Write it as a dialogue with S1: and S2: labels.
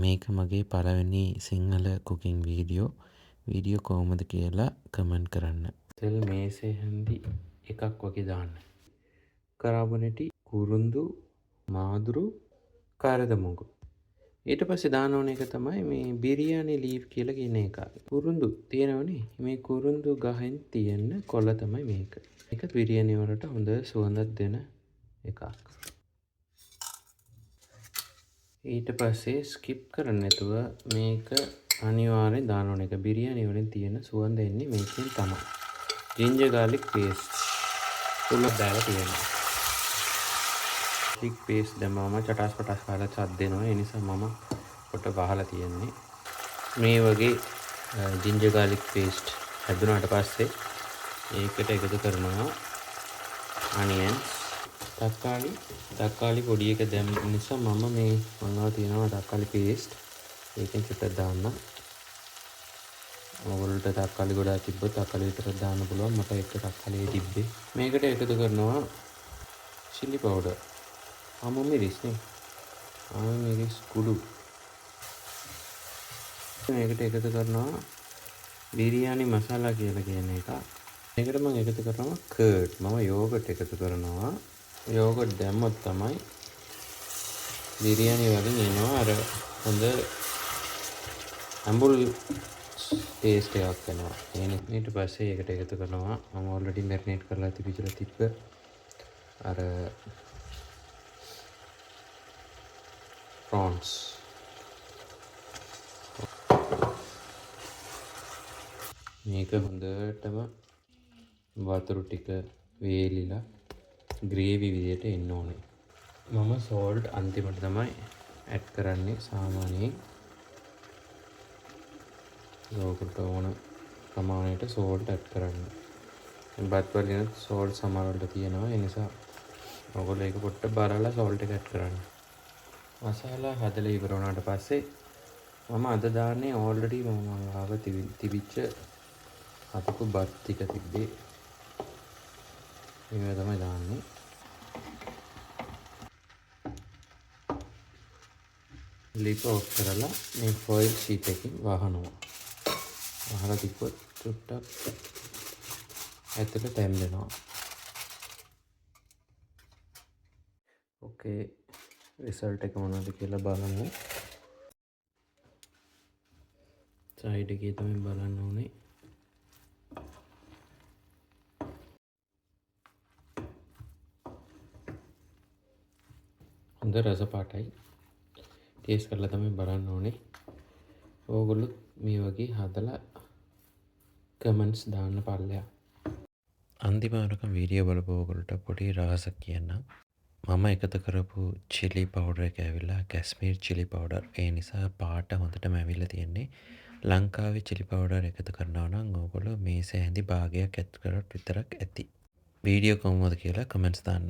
S1: මේක මගේ පළවෙනි සිංහල කුකින් වීඩියෝ කොහොමද කියලා කමෙන්ට් කරන්න. තෙල් මේසේ හැන්දි එකක් වගේ දාන්න. කරාබනැටි, කුරුඳු, මාදුරු, කරදමුගු. ඊට පස්සේ දාන්න ඕන එක තමයි මේ බිරියානි ලීව් කියලා කියන එක. කුරුඳු තියෙනවනේ. මේ කුරුඳු ගහෙන් තියෙන කොළ තමයි මේක. මේක බිරියානි වලට හොඳ සුවඳක් දෙන එකක්. ඊට පස්සේ ස්කිප් කරන්නේ නැතුව මේක අනිවාර්යෙන් දාන්න ඕන එක. බිරියානි වලින් තියෙන සුවඳ එන්නේ මේකෙන් තමයි. ජින්ජර් ගාර්ලික් පේස්ට් තුල දාලා තියෙනවා. ගාර්ලික් පේස්ට් දැම්මම චටස් පටස් කාලා චත් දෙනවා. ඒ නිසා මම පොට වහලා තියෙන්නේ. මේ වගේ ජින්ජර් ගාර්ලික් පේස්ට් හැදුනාට පස්සේ ඒකට එකතු කරනවා අනියන්ස්, තක්කාලි පොඩි එක දැම්ම නිසා මම මේ මංගව තියෙනවා තක්කාලි පේස්ට්. ඒකෙන් චුට්ටක් දාන්න. ඔයගොල්ලන්ට තක්කාලි ගොඩාක් තිබ්බොත් තක්කාලි විතරක් දාන්න පුළුවන්. මට එක තක්කාලියේ තිබ්බේ. මේකට එකතු කරනවා chili powder. ආමු මිරිස් නේ. ආමු මිරිස් කුඩු. මේකට එකතු කරනවා බිරියානි මසාලා කියලා කියන එක. මේකට මම එකතු කරනවා කර්ඩ්. මම යෝගට් එකතු කරනවා. යෝගට් දැම්මොත් තමයි බිරියානි වලින් එනවා අර හොඳ අඹුල් ටේස්ට් එකක් එනවා. ඊට පස්සේ ඒකට එකතු කරනවා මම ඔල්රෙඩි මැරිනේට් කරලා තිබ්බ අර ප්‍රොන්ස්. මේක හොඳටම වතුරු ටික වේලිලා ග්‍රේවි විදියට එන්න ඕනේ. මම සෝල්ට් අන්තිමට තමයි ඇඩ් කරන්නේ සාමාන්‍යයෙන්. ඔකට ඕන ප්‍රමාණයට සෝල්ට් ඇඩ් කරන්න. බත් වලින් සෝල්ට් සමහර වලට තියෙනවා. ඒ නිසා ඔයගොල්ලෝ ඒක පොඩ්ඩක් බලලා සෝල්ට් එක ඇඩ් කරන්න. මසාලා හදලා ඉවර වුණාට පස්සේ මම අද දාන්නේ ඕල්රෙඩි මම ආව තිබිච්ච හදපු බත් ටික තිබ්බේ. මේවා තමයි දාන්නේ. ලිප ඔෆ් කරලා මේ ෆොයිල් ෂීට් එකකින් වහනවා. වහලා තිබ්බොත් චුට්ටක් ඇතුළට තැම්බෙනවා. ඕකේ රිසල්ට් එක මොනවද කියලා බලමු. සයිඩ් එකේ තමයි බලන්න ඕනේ. හොඳ රස පාටයි. ටේස්ට් කරලා තමයි බලන්න ඕනේ. ඕගොල්ලෝ මේ වගේ හදලා කමෙන්ට්ස් දාන්න පල්ලෙහා. අන්තිම වෙනකම් වීඩියෝ බලපු ඕගොල්ලන්ට පොඩි රහසක් කියන්නම්. මම එකතු කරපු චිලි පවුඩර් එක ඇවිල්ලා කැස්මීර් චිලි පවුඩර්. ඒ නිසා පාට හොඳටම ඇවිල්ලා තියෙන්නේ. ලංකාවේ චිලි පවුඩර් එකතු කරනවා නම් ඕගොල්ලෝ මේසේ හැඳි භාගයක් ඇත් කරොත් විතරක් ඇති. වීඩියෝ කොහොමද කියලා කමෙන්ට්ස් දාන්න.